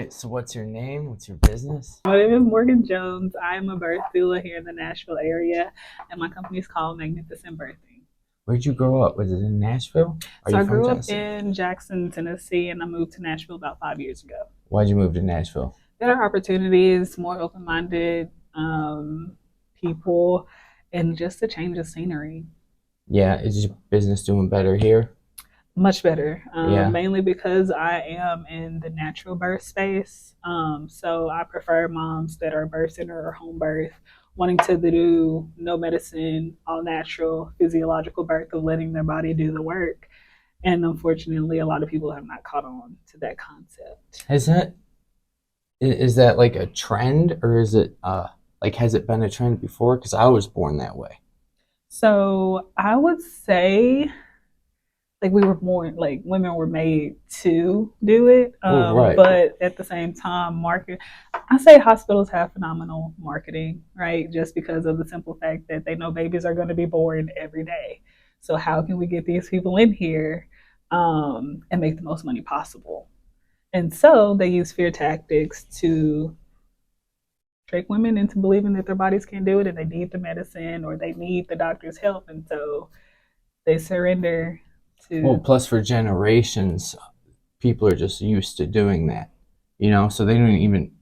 right. So what's your name? What's your business? My name is Morgan Jones. I am a birth doula here in the Nashville area, and my company is called Magnificent Birthing. Where'd you grow up? Was it in Nashville? Are So you I from grew up Tennessee? in Jackson, Tennessee, and I moved to Nashville about 5 years ago. Why'd you move to Nashville? Better opportunities, more open-minded people, and just a change of scenery. Yeah, is your business doing better here? Much better, Yeah. mainly because I am in the natural birth space. So I prefer moms that are birth center or home birth, wanting to do no medicine, all natural, physiological birth of letting their body do the work. And unfortunately, a lot of people have not caught on to that concept. Is that like a trend, or is it like, has it been a trend before? Because I was born that way. So I would say like we were born like women were made to do it, Well, right. but at the same time market, I say hospitals have phenomenal marketing, right? Just because of the simple fact that they know babies are going to be born every day. So how can we get these people in here and make the most money possible? And so they use fear tactics to trick women into believing that their bodies can't do it and they need the medicine or they need the doctor's help, and so they surrender Well, to. plus for generations, people are just used to doing that, so they don't even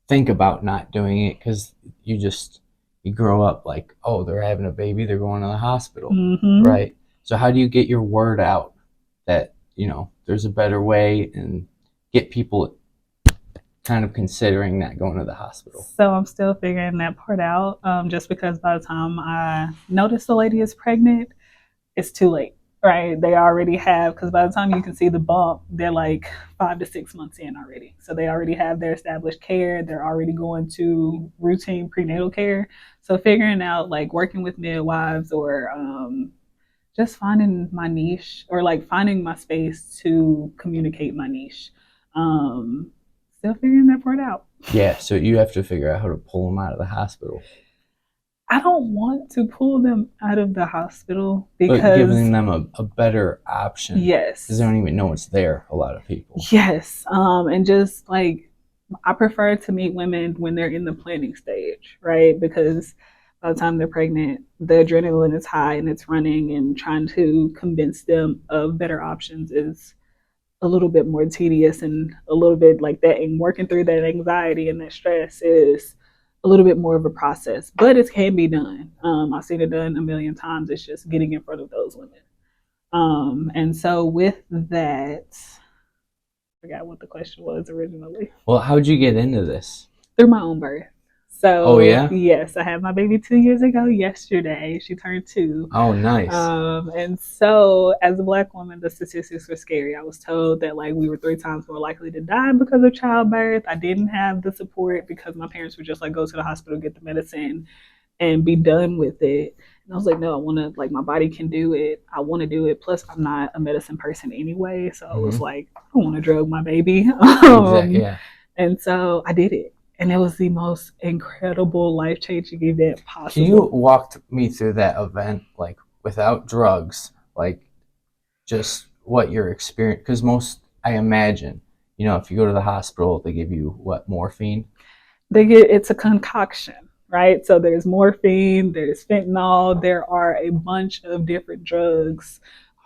think about not doing it because you grow up like, oh, they're having a baby, they're going to the hospital, Mm-hmm. right? So how do you get your word out that there's a better way and get people kind of considering not going to the hospital? So I'm still figuring that part out. Just because by the time I notice the lady is pregnant, it's too late, right? They already have, because by the time you can see the bump, they're like 5 to 6 months in already. So they already have their established care. They're already going to routine prenatal care. So figuring out like working with midwives or just finding my niche or like finding my space to communicate my niche. Um, Still figuring that part out. Yeah, so you have to figure out how to pull them out of the hospital, I don't want to pull them out of the hospital but because giving them a better option because they yes, don't even know it's there, a lot of people. yes, and just like I prefer to meet women when they're in the planning stage, right? Because by the time they're pregnant, the adrenaline is high and it's running, and trying to convince them of better options is a little bit more tedious and a little bit like that. And working through that anxiety and that stress is a little bit more of a process, but it can be done. I've seen it done a million times. It's just getting in front of those women. And so with that, I forgot what the question was originally. Well, how'd you get into this? Through my own birth. Oh, So yeah? yes, I had my baby 2 years ago yesterday. She turned two. Oh, nice. And so as a black woman, the statistics were scary. I was told that like we were 3 times more likely to die because of childbirth. I didn't have the support because my parents were just like, go to the hospital, get the medicine, and be done with it. And I was like, no, I want to, like, my body can do it. I want to do it. Plus, I'm not a medicine person anyway. So I was Hmm. like, I don't want to drug my baby. Exactly. Yeah. And so I did it. And it was the most incredible, life changing event Can you possible. walk me through that event, like without drugs, like just what your experience? Because most, I imagine, if you go to the hospital, they give you what, morphine? It's a concoction, right? So there's morphine, there's fentanyl, there are a bunch of different drugs,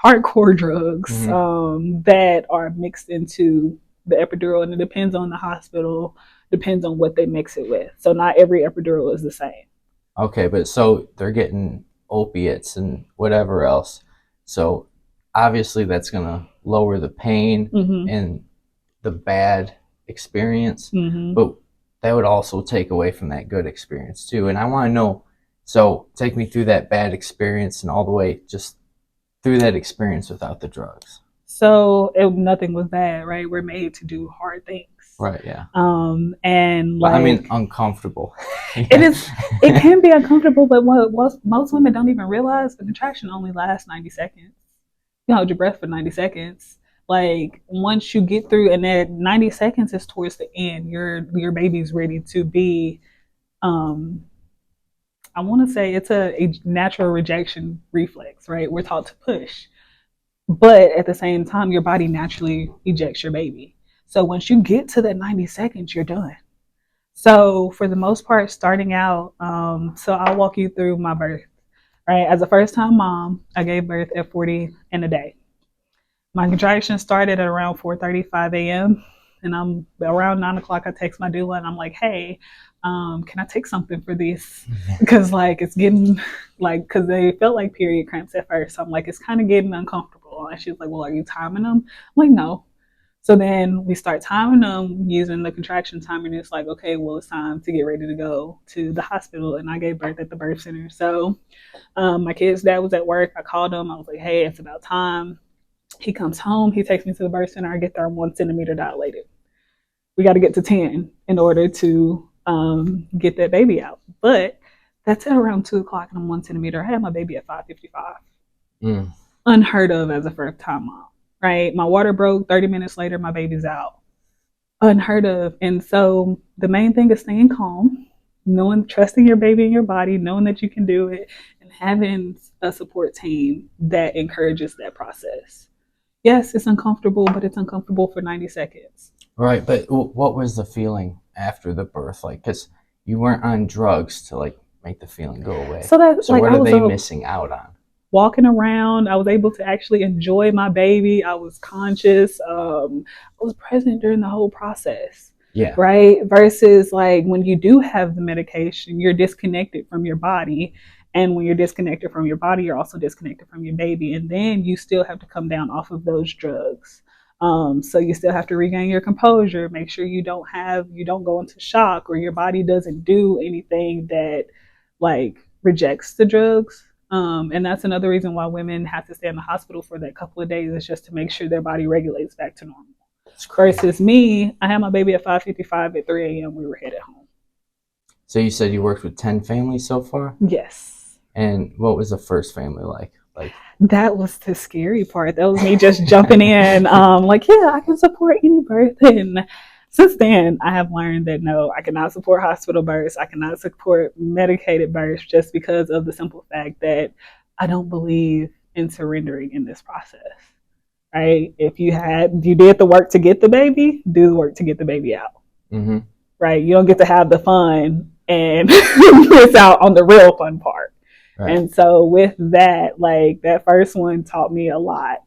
hardcore drugs, Hmm. that are mixed into the epidural, and it depends on the hospital, depends on what they mix it with. So not every epidural is the same. Okay, but so they're getting opiates and whatever else. So obviously that's gonna lower the pain Mm-hmm. and the bad experience, Mm-hmm. but that would also take away from that good experience too. And I want to know, so take me through that bad experience and all the way just through that experience without the drugs. So nothing was bad, right? We're made to do hard things. Right, yeah. And But I mean, like uncomfortable. it Yeah. is, it can be uncomfortable, but what most women don't even realize, the contraction only lasts 90 seconds. You hold your breath for 90 seconds. Like once you get through, and that 90 seconds is towards the end, your baby's ready to be, um, I want to say it's a natural rejection reflex, right? We're taught to push, but at the same time, your body naturally ejects your baby. So once you get to that 90 seconds, you're done. So for the most part, starting out, so I'll walk you through my birth. Right, as a first-time mom, I gave birth at 40 in a day. My contraction started at around 4:35 a.m. and I'm around 9 o'clock. I text my doula and I'm like, "Hey, can I take something for this? Because like it's getting like because they felt like period cramps at first. So I'm like, it's kind of getting uncomfortable." And she was like, "Well, are you timing them?" I'm like, "No." So then we start timing them using the contraction timer, and it's like, okay, well, it's time to get ready to go to the hospital. And I gave birth at the birth center. So my kid's dad was at work. I called him. I was like, "Hey, it's about time." He comes home. He takes me to the birth center. I get there. I'm 1 centimeter dilated. We got to get to 10 in order to get that baby out. But that's at around 2 o'clock, and I'm 1 centimeter. I had my baby at 5:55. Mm. Unheard of as a first time mom, right? My water broke. 30 minutes later, my baby's out. Unheard of. And so the main thing is staying calm, knowing, trusting your baby and your body, knowing that you can do it, and having a support team that encourages that process. Yes, it's uncomfortable, but it's uncomfortable for 90 seconds. Right, but what was the feeling after the birth like? Because you weren't on drugs to like make the feeling go away. So that's So like what I are was they missing out on? walking around. I was able to actually enjoy my baby. I was conscious. I was present during the whole process. Yeah. Right. Versus like when you do have the medication, you're disconnected from your body. And when you're disconnected from your body, you're also disconnected from your baby. And then you still have to come down off of those drugs. So you still have to regain your composure, make sure you don't go into shock or your body doesn't do anything that like rejects the drugs. And that's another reason why women have to stay in the hospital for that couple of days, is just to make sure their body regulates back to normal. Versus me, I had my baby at 5:55. At 3 a.m. we were headed home. So you said you worked with 10 families so far? Yes. And what was the first family like? Like that was the scary part. That was me just jumping in, like, yeah, I can support any birth. And since then, I have learned that no, I cannot support hospital births. I cannot support medicated births just because of the simple fact that I don't believe in surrendering in this process. Right? If you did the work to get the baby, do the work to get the baby out. mm-hmm. Right? You don't get to have the fun and miss out on the real fun part. Right. And so with that, like that first one taught me a lot.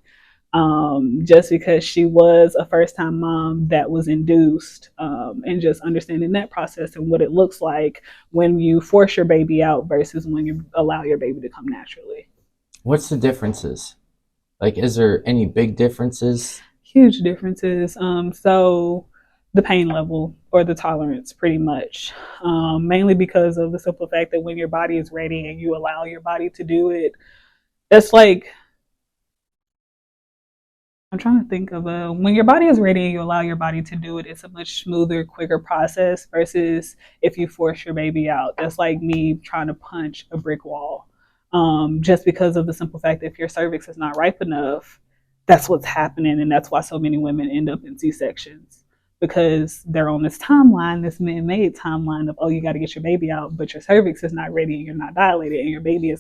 Just because she was a first time mom that was induced, and just understanding that process and what it looks like when you force your baby out versus when you allow your baby to come naturally. What's the differences? Like, is there any big differences? Huge differences. So the pain level or the tolerance, pretty much, mainly because of the simple fact that when your body is ready and you allow your body to do it, that's like, I'm trying to think of when your body is ready and you allow your body to do it, it's a much smoother, quicker process versus if you force your baby out. That's like me trying to punch a brick wall. Just because of the simple fact that if your cervix is not ripe enough, that's what's happening. And that's why so many women end up in C-sections, because they're on this timeline, this man-made timeline of, oh, you got to get your baby out, but your cervix is not ready and you're not dilated and your baby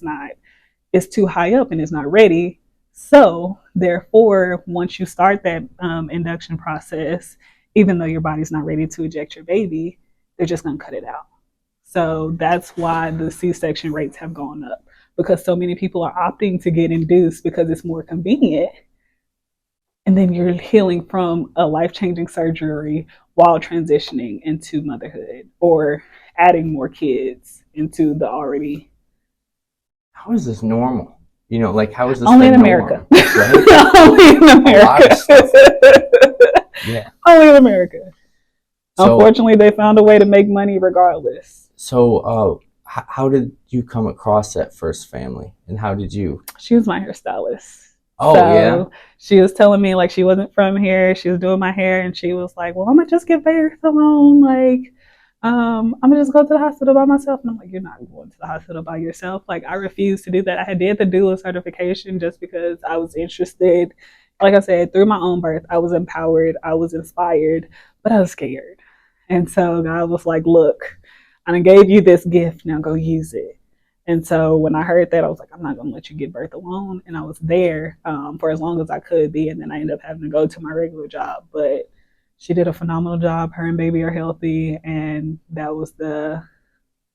it's too high up and it's not ready. So therefore, once you start that induction process, even though your body's not ready to eject your baby, they're just going to cut it out. So that's why the C-section rates have gone up, because so many people are opting to get induced because it's more convenient. And then you're healing from a life-changing surgery while transitioning into motherhood or adding more kids into the already. How is this normal? You know, like, how is this only in America? Right? Only in America. Yeah. Only in America. So, unfortunately, they found a way to make money regardless. So, how did you come across that first family, and how did you? She was my hairstylist. Oh, so, yeah. She was telling me like she wasn't from here. She was doing my hair, and she was like, "Well, I'm gonna just get birth alone. Like, I'm gonna just go to the hospital by myself." And I'm like, "You're not going to the hospital by yourself." Like, I refused to do that. I did the doula certification just because I was interested. Like I said, through my own birth, I was empowered, I was inspired, but I was scared. And so God was like, "Look, I gave you this gift. Now go use it." And so when I heard that, I was like, "I'm not going to let you give birth alone." And I was there for as long as I could be. And then I ended up having to go to my regular job. But She did a phenomenal job. Her and baby are healthy, and that was the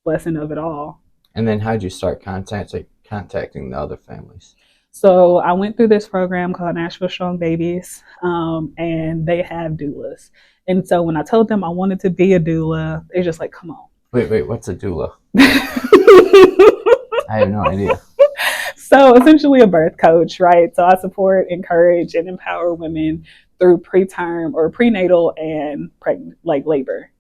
blessing of it all. And then how'd you start contacting the other families? So I went through this program called Nashville Strong Babies, and they have doulas. And so when I told them I wanted to be a doula, they're just like, "Come on." Wait, what's a doula? I have no idea. So essentially a birth coach, right? So I support, encourage, and empower women through preterm or prenatal and pregnant, like labor.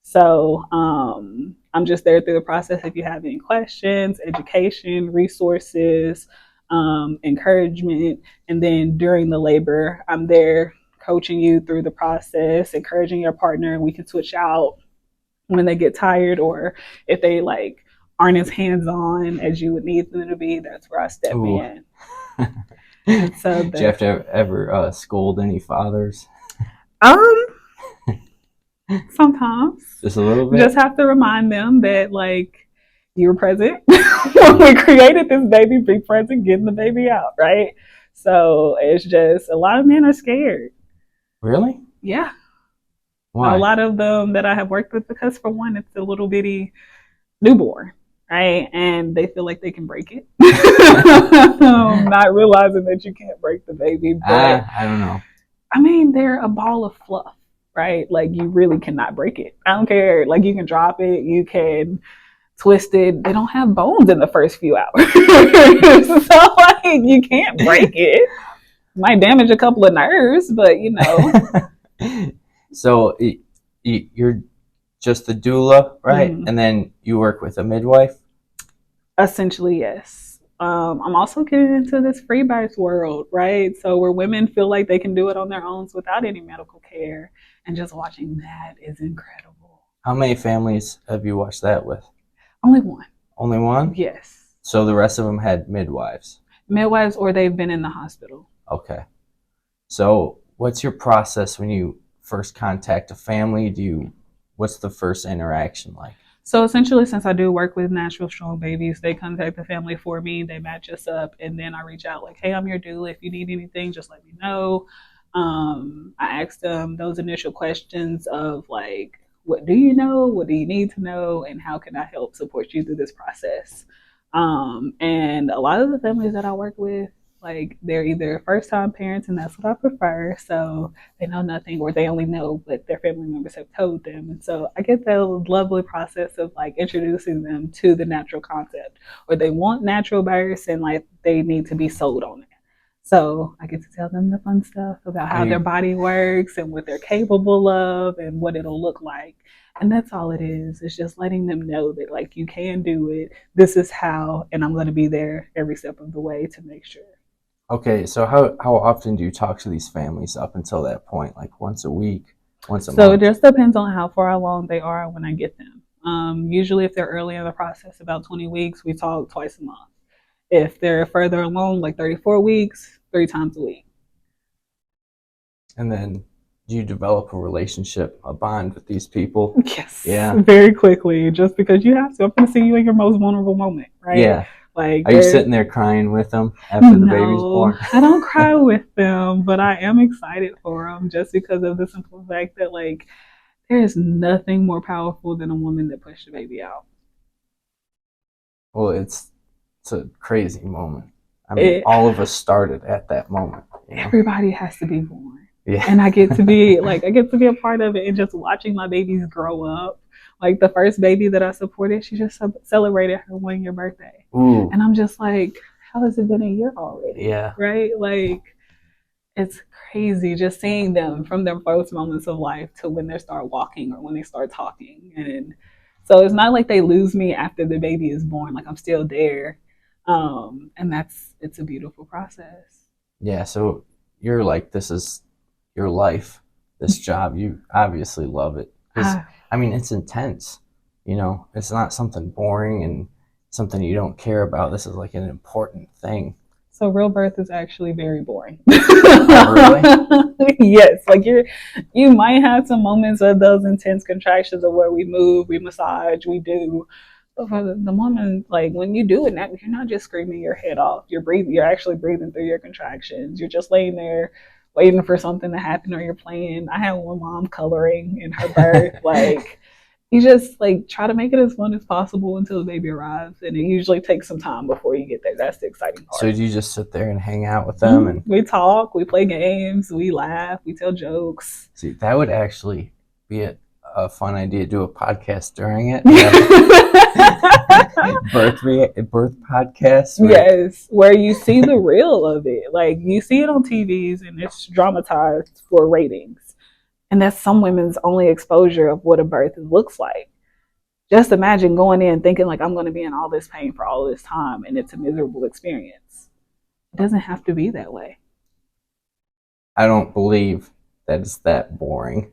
So I'm just there through the process. If you have any questions, education, resources, encouragement, and then during the labor, I'm there coaching you through the process, encouraging your partner. We can switch out when they get tired or if they like aren't as hands on as you would need them to be. That's where I step Ooh. in. And so Do you have to ever scold any fathers? um sometimes Just a little bit? just have to remind them that like you were present when we created this baby, be present getting the baby out, right? So it's just a lot of men are scared. Really? Yeah. Why? A lot of them that I have worked with, because for one, it's a little bitty newborn, right? And they feel like they can break it. Not realizing that you can't break the baby. But I don't know. I mean, they're a ball of fluff, right? Like you really cannot break it. I don't care. Like you can drop it, you can twist it. They don't have bones in the first few hours. So like you can't break it. Might damage a couple of nerves, but you know. So you're just the doula, right? Mm. And then you work with a midwife? Essentially, yes. I'm also getting into this free birth world, right? So where women feel like they can do it on their own without any medical care, and just watching that is incredible. How many families have you watched that with? Only one. Only one? Yes. So the rest of them had midwives? Midwives, or they've been in the hospital. Okay. So what's your process when you first contact a family? What's the first interaction like? So essentially, since I do work with Nashville Strong Babies, they contact the family for me. They match us up, and then I reach out like, "Hey, I'm your doula. If you need anything, just let me know." I ask them those initial questions of like, "What do you know? What do you need to know? And how can I help support you through this process?" And a lot of the families that I work with, like they're either first time parents, and that's what I prefer. So they know nothing, or they only know what their family members have told them. And so I get that lovely process of like introducing them to the natural concept, or they want natural births and like they need to be sold on it. So I get to tell them the fun stuff about how their body works and what they're capable of and what it'll look like. And that's all it is. It's just letting them know that like you can do it. This is how, and I'm going to be there every step of the way to make sure. Okay, so how often do you talk to these families up until that point? Like once a week, once a So it month? just depends on how far along they are when I get them. Usually, if they're early in the process, about 20 weeks, we talk twice a month. If they're further along, like 34 weeks, 3 times a week. And then do you develop a relationship, a bond with these people? Yes. Yeah. Very quickly, just because you have to. I'm going to see you in your most vulnerable moment, right? Yeah. Like, are you sitting there crying with them after the baby's born? I don't cry with them, but I am excited for them just because of the simple fact that like there is nothing more powerful than a woman that pushed a baby out. Well, it's a crazy moment. I mean, all of us started at that moment. You know? Everybody has to be born. Yeah. And I get to be a part of it, and just watching my babies grow up. Like the first baby that I supported, she just celebrated her 1-year birthday. Ooh. And I'm just like, how has it been a year already? Yeah. Right? Like, it's crazy just seeing them from their first moments of life to when they start walking or when they start talking. And so it's not like they lose me after the baby is born. Like I'm still there. And it's a beautiful process. Yeah. So you're like, this is your life, this job. You obviously love it. I mean, it's intense. You know, it's not something boring and something you don't care about. This is like an important thing. So real birth is actually very boring. Oh, really? Yes, like you might have some moments of those intense contractions of where we move, we massage, we do. But for the woman, like when you do it, you're not just screaming your head off. You're breathing. You're actually breathing through your contractions. You're just laying there waiting for something to happen, or you're playing. I had one mom coloring in her birth. Like, you just like try to make it as fun as possible until the baby arrives, and it usually takes some time before you get there. That's the exciting part. So do you just sit there and hang out with them? And we talk, we play games, we laugh, we tell jokes. See, that would actually be a fun idea. Do a podcast during it. Birth podcast. Yes, where you see the real of it. Like, you see it on TVs and it's dramatized for ratings, and that's some women's only exposure of what a birth looks like. Just imagine going in thinking like, I'm going to be in all this pain for all this time, and it's a miserable experience. It doesn't have to be that way. I don't believe that it's that boring.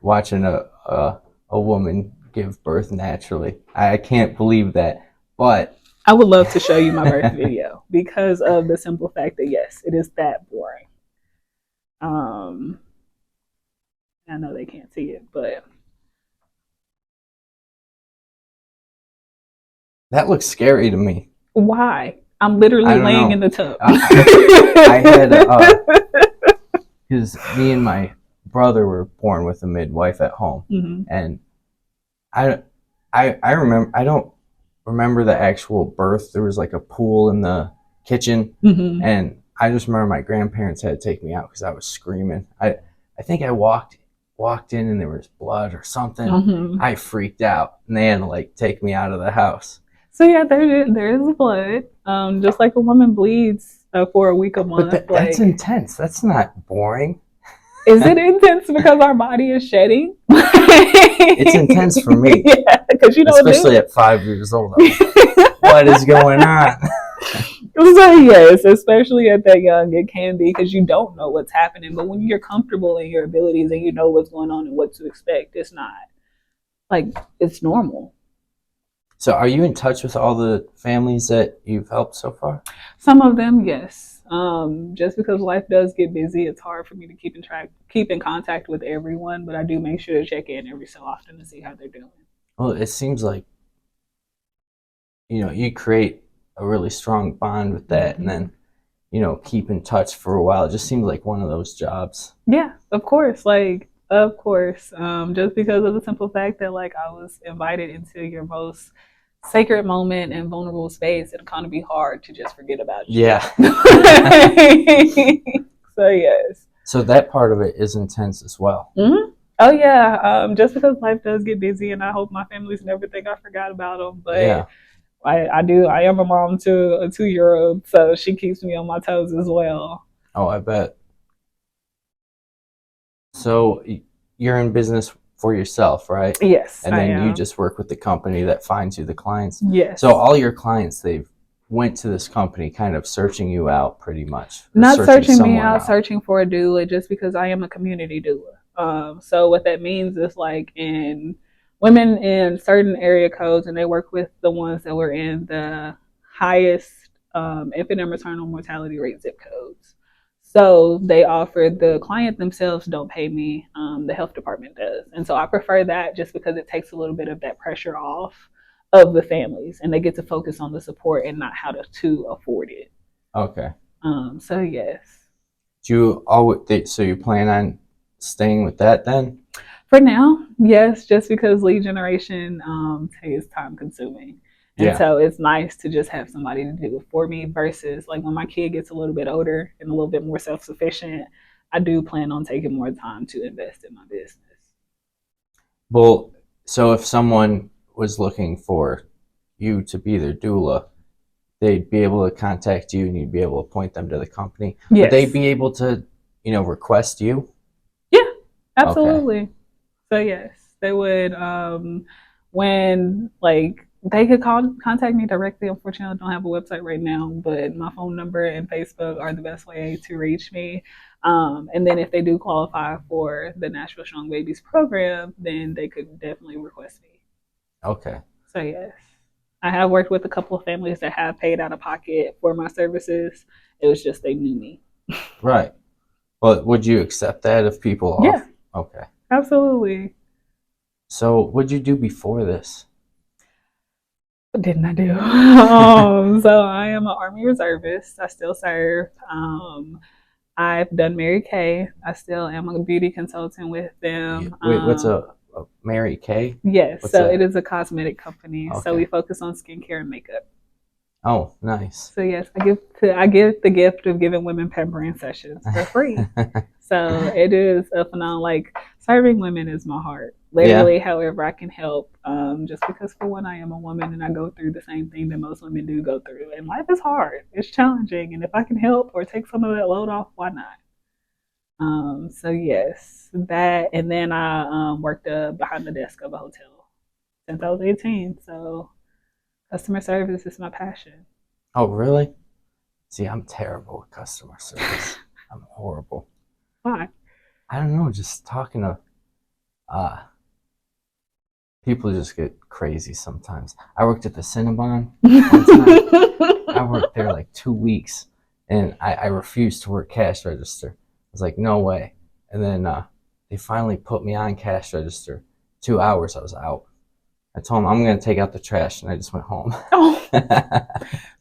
Watching a woman give birth naturally, I can't believe that. But I would love to show you my birth video because of the simple fact that yes, it is that boring. I know they can't see it, but that looks scary to me. Why? I'm literally laying in the tub. I had because me and my brother were born with a midwife at home, and I remember, I don't remember the actual birth. There was like a pool in the kitchen, and I just remember my grandparents had to take me out because I was screaming. I think I walked in and there was blood or something. I freaked out, and they had to like take me out of the house. So yeah, there is blood. Just like a woman bleeds for a week, a month. But that's intense. That's not boring. Is it intense because our body is shedding? It's intense for me. Yeah, because you know, especially at 5 years old. What is going on? So yes, especially at that young, it can be because you don't know what's happening. But when you're comfortable in your abilities and you know what's going on and what to expect, it's not like, it's normal. So are you in touch with all the families that you've helped so far? Some of them, yes. Just because life does get busy, it's hard for me to keep in contact with everyone, but I do make sure to check in every so often to see how they're doing. Well, it seems like, you create a really strong bond with that, and then, keep in touch for a while. It just seems like one of those jobs. Yeah, of course. Of course. Just because of the simple fact that I was invited into your most sacred moment and vulnerable space, it'll kind of be hard to just forget about you. Yeah. So yes. So that part of it is intense as well. Oh yeah. Just because life does get busy, and I hope my families never think I forgot about them. But yeah. I do. I am a mom to a 2-year-old, so she keeps me on my toes as well. Oh, I bet. So you're in business for yourself, right? Yes. And then you just work with the company that finds you the clients. Yes. So all your clients, they've went to this company kind of searching you out pretty much. Not searching me out, searching for a doula, just because I am a community doula. So what that means is in women in certain area codes, and they work with the ones that were in the highest infant and maternal mortality rate zip codes. So they offer, the client themselves don't pay me, the health department does. And so I prefer that just because it takes a little bit of that pressure off of the families, and they get to focus on the support and not how to afford it. Okay. So yes. So you plan on staying with that then? For now, yes, just because lead generation is time consuming. And so it's nice to just have somebody to do it for me versus when my kid gets a little bit older and a little bit more self-sufficient, I do plan on taking more time to invest in my business. Well, so if someone was looking for you to be their doula, they'd be able to contact you and you'd be able to point them to the company. Yes. Would they be able to, request you? Yeah, absolutely. Okay. So yes, they would, when they could contact me directly. Unfortunately, I don't have a website right now, but my phone number and Facebook are the best way to reach me. And then if they do qualify for the Nashville Strong Babies program, then they could definitely request me. Okay. So yes, I have worked with a couple of families that have paid out of pocket for my services. It was just they knew me. Right. Well, would you accept that if people? Yeah. Okay. Absolutely. So what'd you do before this? What didn't I do? So I am an Army reservist. I still serve. I've done Mary Kay. I still am a beauty consultant with them. Wait, what's a Mary Kay? Yes, What's so it that? is a cosmetic company. So we Okay. focus on skincare and makeup. Oh, nice. So yes, I give the gift of giving women pampering sessions for free. So it is a phenomenon. Like serving women is my heart. Yeah. Literally, however I can help. Just because for one, I am a woman and I go through the same thing that most women do go through, and life is hard. It's challenging, and if I can help or take some of that load off, why not? So yes, that, and then I worked behind the desk of a hotel since I was 18. So customer service is my passion. Oh, really? See, I'm terrible with customer service. I'm horrible. Why? I don't know, just talking to uh people just get crazy sometimes. I worked at the Cinnabon one time. I worked there like 2 weeks and I refused to work cash register. I was like, no way. And then they finally put me on cash register. 2 hours I was out. I told them I'm gonna take out the trash and I just went home. Oh,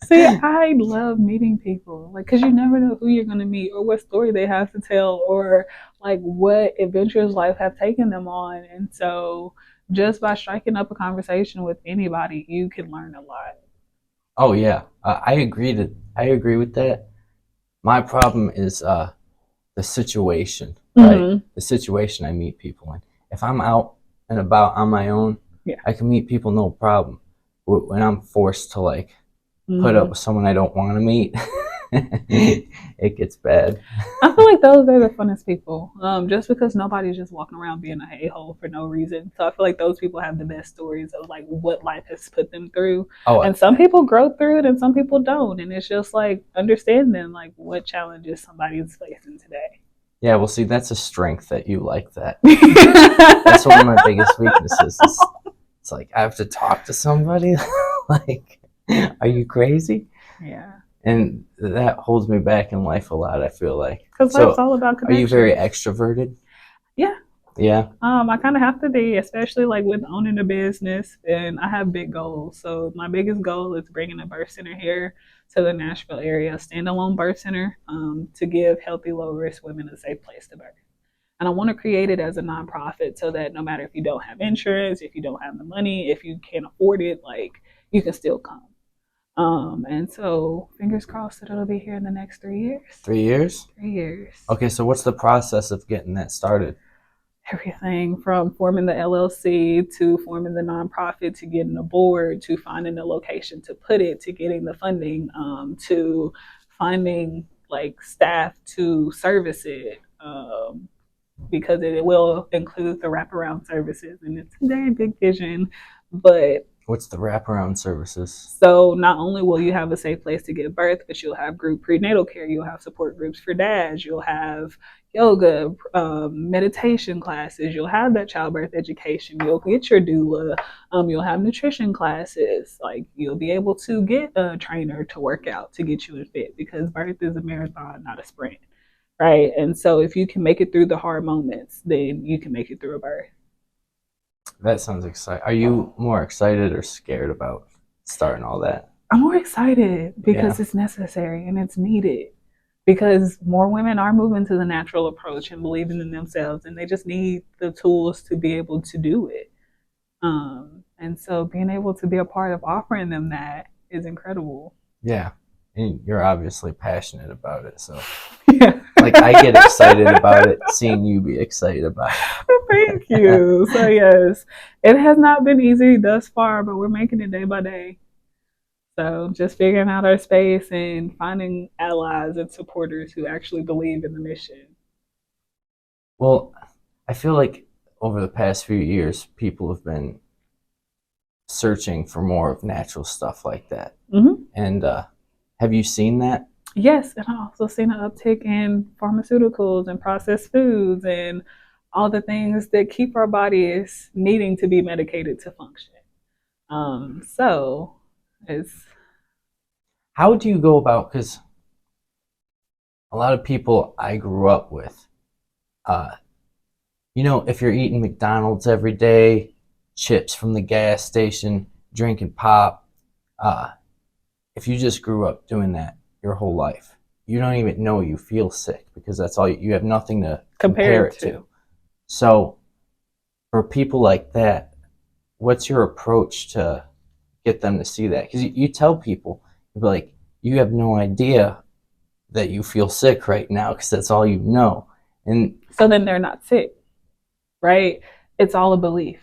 see, I love meeting people, like, cause you never know who you're gonna meet or what story they have to tell or like what adventures life have taken them on, and so just by striking up a conversation with anybody, you can learn a lot. Oh yeah, I agree with that. My problem is the situation, right? Mm-hmm. The situation I meet people in. If I'm out and about on my own, Yeah. I can meet people no problem. When I'm forced to like put up Mm-hmm. with someone I don't want to meet, it gets bad. I feel like those are the funnest people. Just because nobody's just walking around being a a-hole for no reason. So I feel like those people have the best stories of like what life has put them through. Oh, And some people grow through it and some people don't. And it's just like understanding like what challenges somebody's facing today. yeah. Well, see, that's a strength that you like that. That's one of my biggest weaknesses. It's like I have to talk to somebody. Like, are you crazy? Yeah. And that holds me back in life a lot. I feel like. Because life's So, all about are you very connections. extroverted? Yeah. Yeah. I kind of have to be, especially like with owning a business, and I have big goals. So my biggest goal is bringing a birth center here to the Nashville area, a standalone birth center, to give healthy, low risk women a safe place to birth. And I want to create it as a nonprofit so that no matter if you don't have insurance, if you don't have the money, if you can't afford it, like you can still come. And so fingers crossed that it'll be here in the next 3 years. 3 years? 3 years. Okay, so what's the process of getting that started? Everything from forming the LLC to forming the nonprofit to getting a board to finding the location to put it to getting the funding to finding like staff to service it because it will include the wraparound services and it's a very big vision, but What's the wraparound services? so not only will you have a safe place to give birth, but you'll have group prenatal care, you'll have support groups for dads, you'll have yoga, meditation classes, you'll have that childbirth education, you'll get your doula, you'll have nutrition classes, like you'll be able to get a trainer to work out to get you in fit because birth is a marathon, not a sprint, right? And so if you can make it through the hard moments, then you can make it through a birth. That sounds exciting. Are you more excited or scared about starting all that? I'm more excited Yeah. because it's necessary and it's needed. Because more women are moving to the natural approach and believing in themselves, and they just need the tools to be able to do it. And so, being able to be a part of offering them that is incredible. Yeah. And you're obviously passionate about it. So, Yeah. like, I get excited about it seeing you be excited about it. Thank you. So, yes, it has not been easy thus far, but we're making it day by day. So just figuring out our space and finding allies and supporters who actually believe in the mission. Well, I feel like over the past few years, people have been searching for more of natural stuff like that. Mm-hmm. And have you seen that? Yes, and I've also seen an uptick in pharmaceuticals and processed foods and all the things that keep our bodies needing to be medicated to function. So it's How do you go about, because a lot of people I grew up with, uh, if you're eating McDonald's every day, chips from the gas station, drinking pop, uh, if you just grew up doing that your whole life, you don't even know you feel sick because that's all you have nothing to compare Compared it to. to. So for people like that, what's your approach to get them to see that? Because you tell people, you're like, you have no idea that you feel sick right now because that's all you know. And So then they're not sick, right? It's all a belief.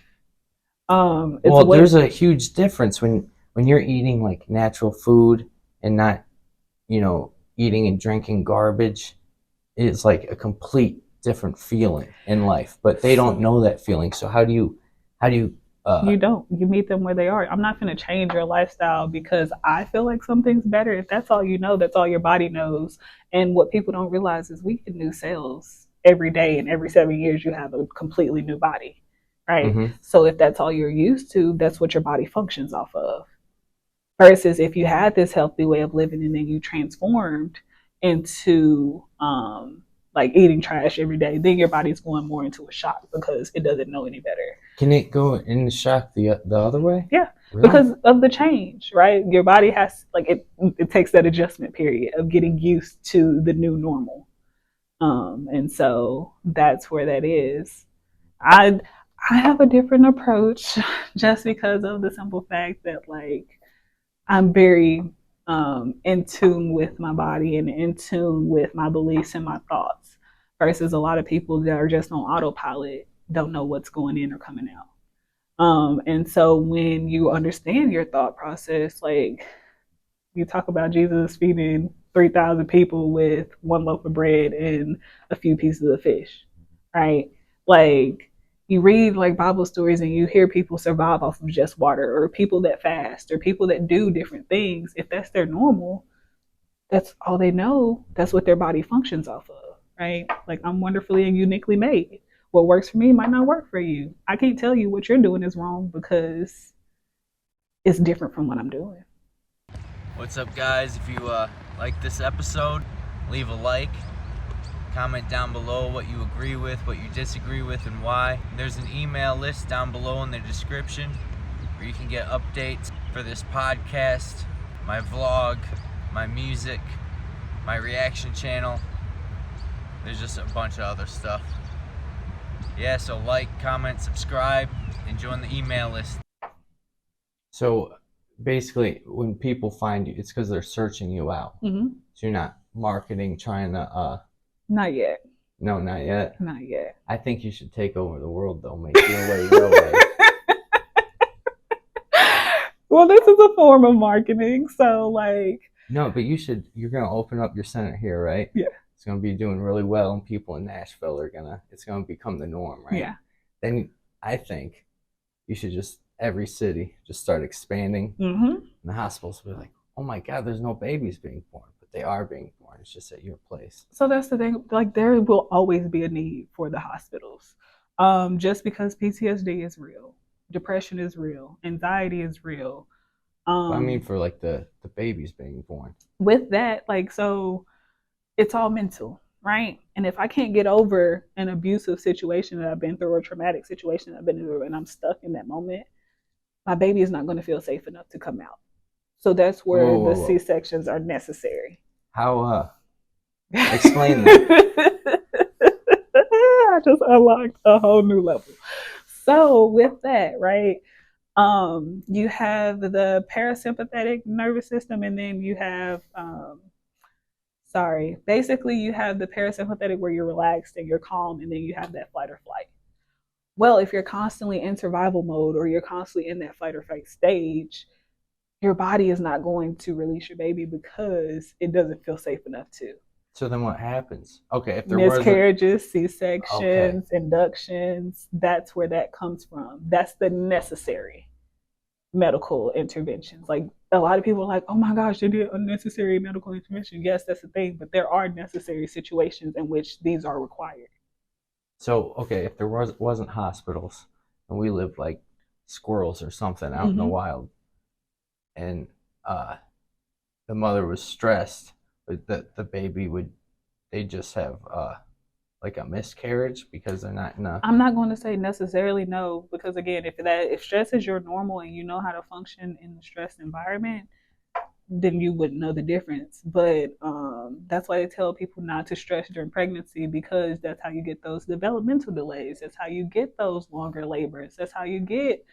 It's well, what there's a huge difference when you're eating like natural food and not, eating and drinking garbage. It's like a complete different feeling in life, but they don't know that feeling. So how do you uh you don't. You meet them where they are. I'm not going to change your lifestyle because I feel like something's better. If that's all you know, that's all your body knows. And what people don't realize is we get new cells every day, and every 7 years you have a completely new body, right? mhm. So if that's all you're used to, that's what your body functions off of. Versus if you had this healthy way of living and then you transformed into like eating trash every day, then your body's going more into a shock because it doesn't know any better. Can it go in the shock the other way? Yeah, Really? because of the change, right? Your body has like it takes that adjustment period of getting used to the new normal. And so that's where that is. I I have a different approach just because of the simple fact that like I'm very in tune with my body and in tune with my beliefs and my thoughts versus a lot of people that are just on autopilot don't know what's going in or coming out. And so when you understand your thought process, like you talk about Jesus feeding 3,000 people with one loaf of bread and a few pieces of fish, right? Like you read like Bible stories and you hear people survive off of just water, or people that fast, or people that do different things. If that's their normal, that's all they know. That's what their body functions off of, right? Like I'm wonderfully and uniquely made. What works for me might not work for you. I can't tell you what you're doing is wrong because it's different from what I'm doing. What's up, guys? If you like this episode, leave a like. Comment down below what you agree with, what you disagree with, and why. There's an email list down below in the description where you can get updates for this podcast, my vlog, my music, my reaction channel. There's just a bunch of other stuff. Yeah, so like, comment, subscribe, and join the email list. So basically, when people find you, it's because they're searching you out. Mm-hmm. So you're not marketing, trying to. Not yet. No, not yet. Not yet. I think you should take over the world, though. Make your way, your way. Well, this is a form of marketing, so like. No, but you should. You're gonna open up your center here, right? Yeah. It's gonna be doing really well, and people in Nashville are gonna. It's gonna become the norm, right? Yeah. Then I think you should just every city just start expanding. Mm-hmm. And the hospitals will be like, oh my God, there's no babies being born, but they are being born. It's just at your place. So that's the thing. Like there will always be a need for the hospitals, just because PTSD is real, depression is real, anxiety is real. I mean, for like the babies being born. With that, like so, it's all mental, right? And if I can't get over an abusive situation that I've been through or a traumatic situation that I've been through, and I'm stuck in that moment, my baby is not going to feel safe enough to come out. So that's where Whoa. the C-sections are necessary. How? Explain that. I just unlocked a whole new level. So with that, right? You have the parasympathetic nervous system, and then you have basically you have the parasympathetic where you're relaxed and you're calm, and then you have that flight or flight. Well, if you're constantly in survival mode or you're constantly in that fight or fight stage, your body is not going to release your baby because it doesn't feel safe enough to. So then what happens? Okay, if there Miscarriages, C-sections, inductions, that's where that comes from. That's the necessary medical interventions. Like a lot of people are like, oh my gosh, they did unnecessary medical intervention. Yes, that's the thing, but there are necessary situations in which these are required. So, okay, if there wasn't hospitals and we lived like squirrels or something out in the wild, and the mother was stressed, but the baby they just have like a miscarriage because they're not in a. I'm not going to say necessarily no, because again, if stress is your normal and you know how to function in the stress environment, then you wouldn't know the difference. But that's why they tell people not to stress during pregnancy, because that's how you get those developmental delays. That's how you get those longer labors. That's how you get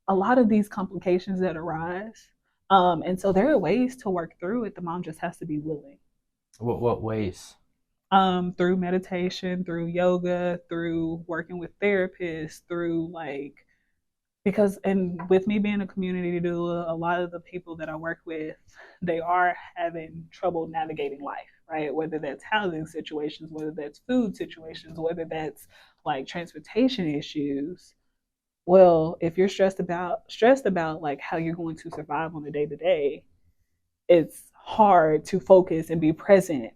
a lot of these complications that arise. And so there are ways to work through it. The mom just has to be willing. What ways? Through meditation, through yoga, through working with therapists, through like, because, and with me being a community doula, a lot of the people that I work with, they are having trouble navigating life, right? Whether that's housing situations, whether that's food situations, whether that's like transportation issues. Well, if you're stressed about like how you're going to survive on a day to day, it's hard to focus and be present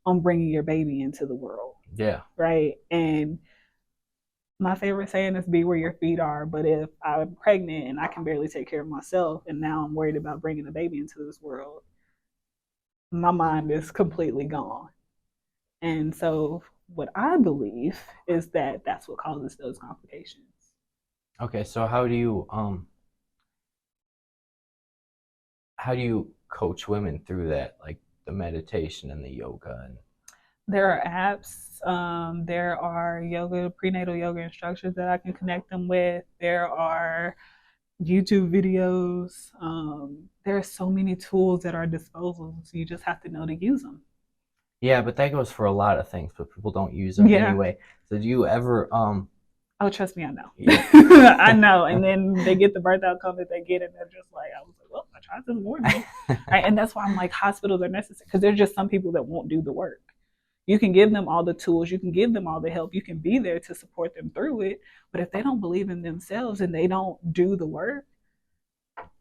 on bringing your baby into the world, Yeah. right? And my favorite saying is be where your feet are. But if I'm pregnant and I can barely take care of myself, and now I'm worried about bringing a baby into this world, my mind is completely gone. And so, what I believe is that that's what causes those complications. Okay, so how do you coach women through that, like the meditation and the yoga and There are apps. There are prenatal yoga instructors that I can connect them with. There are YouTube videos. There are so many tools at our disposal, so you just have to know to use them. yeah, but that goes for a lot of things, but people don't use them Yeah. anyway. So do you ever Oh, trust me, I know. yeah. I know. And then they get the birth outcome that they get, and they're just like, I was like, well, I tried this morning. Right? And that's why I'm like, hospitals are necessary, because there's just some people that won't do the work. You can give them all the tools, you can give them all the help, you can be there to support them through it. But if they don't believe in themselves and they don't do the work,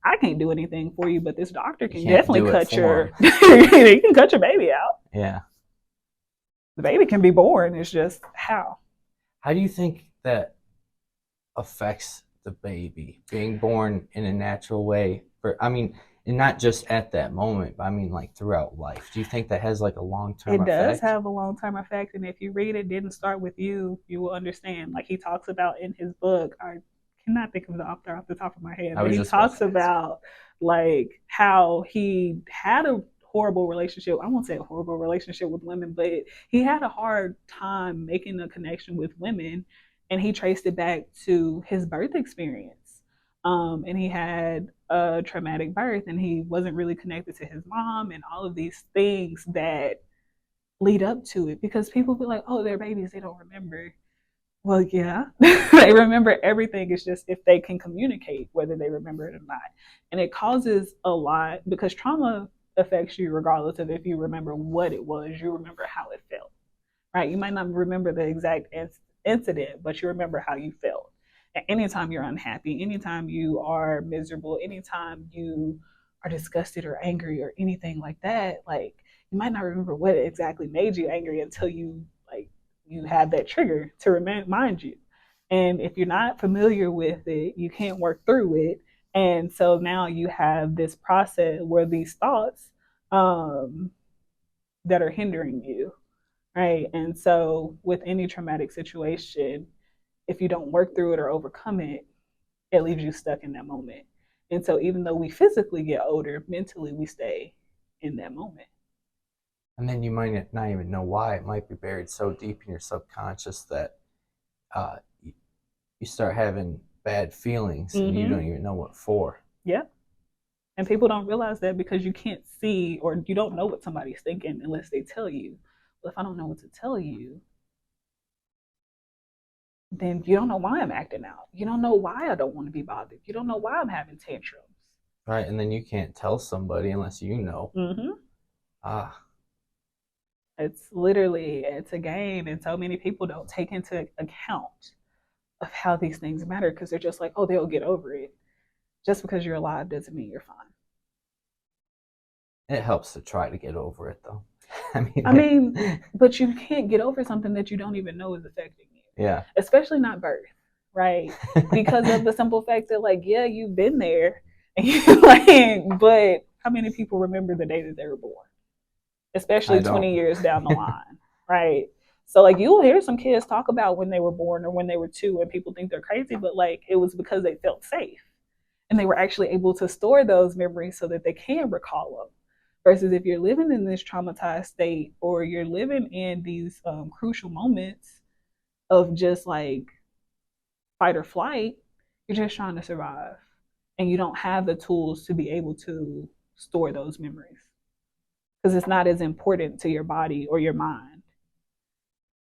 I can't do anything for you, but this doctor can definitely cut your they can cut your baby out. Yeah. The baby can be born. It's just how. How do you think that affects the baby being born in a natural way? I mean, and not just at that moment, but I mean like throughout life. Do you think that has like a long-term It does effect? have a long term effect. And if you read It Didn't Start With You, you will understand. Like he talks about in his book, I cannot think of the author off the top of my head, I but was he just about talks to ask. about like how he had a horrible relationship. I won't say a horrible relationship with women, but he had a hard time making a connection with women. And he traced it back to his birth experience. And he had a traumatic birth, and he wasn't really connected to his mom, and all of these things that lead up to it, because people be like, oh, they're babies, they don't remember. Well, yeah, they remember everything. It's just if they can communicate whether they remember it or not. And it causes a lot, because trauma affects you regardless of if you remember what it was, you remember how it felt, right? You might not remember the exact incident, but you remember how you felt. And anytime you're unhappy, anytime you are miserable, anytime you are disgusted or angry or anything like that, like you might not remember what exactly made you angry until you have that trigger to remind you. And if you're not familiar with it, you can't work through it. And so now you have this process where these thoughts um, that are hindering you, right? And so with any traumatic situation, if you don't work through it or overcome it, it leaves you stuck in that moment. And so even though we physically get older, mentally we stay in that moment. And then you might not even know why. It might be buried so deep in your subconscious that you start having bad feelings and you don't even know what for. Yeah. And people don't realize that, because you can't see or you don't know what somebody's thinking unless they tell you. Well, if I don't know what to tell you, then you don't know why I'm acting out. You don't know why I don't want to be bothered. You don't know why I'm having tantrums. Right, and then you can't tell somebody unless you know. Mm-hmm. Ah, It's a game, and so many people don't take into account of how these things matter, because they're just like, oh, they'll get over it. Just because you're alive doesn't mean you're fine. it helps to try to get over it, though. I mean, but you can't get over something that you don't even know is affecting you. Yeah. Especially not birth, right? Because of the simple fact that, like, yeah, you've been there, and you're like, but how many people remember the day that they were born? Especially 20 years down the line, right? So, like, you'll hear some kids talk about when they were born or when they were two, and people think they're crazy, but like, it was because they felt safe and they were actually able to store those memories so that they can recall them. Versus if you're living in this traumatized state or you're living in these crucial moments of just like fight or flight, you're just trying to survive. And you don't have the tools to be able to store those memories because it's not as important to your body or your mind.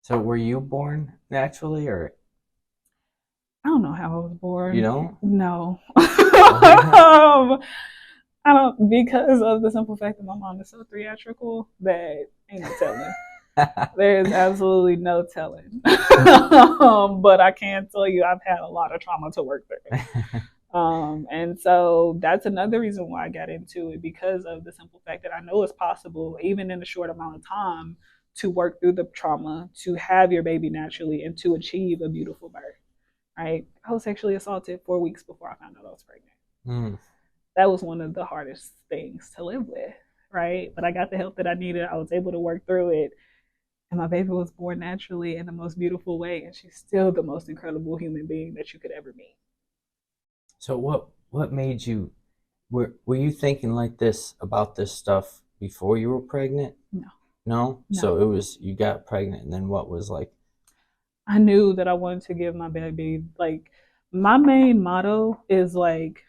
So were you born naturally, or I don't know how I was you born. don't? No. Oh, I don't, because of the simple fact that my mom is so theatrical that ain't no telling. yeah. There is absolutely no telling. But I can tell you I've had a lot of trauma to work through. And so that's another reason why I got into it, because of the simple fact that I know it's possible, even in a short amount of time, to work through the trauma, to have your baby naturally, and to achieve a beautiful birth. Right? I was sexually assaulted 4 weeks before I found out I was pregnant. Mm. That was one of the hardest things to live with. Right? But I got the help that I needed. I was able to work through it. And my baby was born naturally in the most beautiful way. And she's still the most incredible human being that you could ever meet. So what made you were you thinking like this about this stuff before you were pregnant? No, No? no. So it was you got pregnant and then what was like I knew that I wanted to give my baby, like, my main motto is like,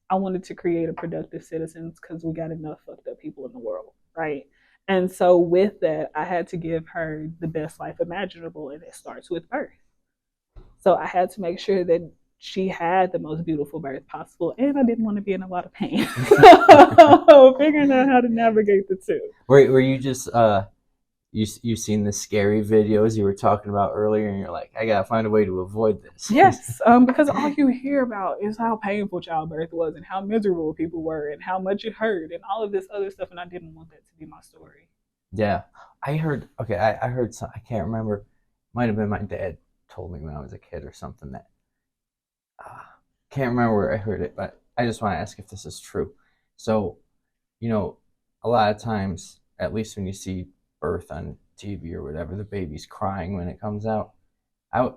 I wanted to create a productive citizens because we got enough fucked up people in the world, right? And so with that, I had to give her the best life imaginable, and it starts with birth. So I had to make sure that she had the most beautiful birth possible, and I didn't want to be in a lot of pain. So figuring out how to navigate the two. were you just you seen the scary videos you were talking about earlier and you're like, I gotta find a way to avoid this. Yes, because all you hear about is how painful childbirth was and how miserable people were and how much it hurt and all of this other stuff, and I didn't want that to be my story. Yeah. I heard okay, I heard some I can't remember, might have been my dad told me when I was a kid or something that uh, can't remember where I heard it, but I just want to ask if this is true. So, you know, a lot of times, at least when you see birth on TV or whatever, the baby's crying when it comes out. I,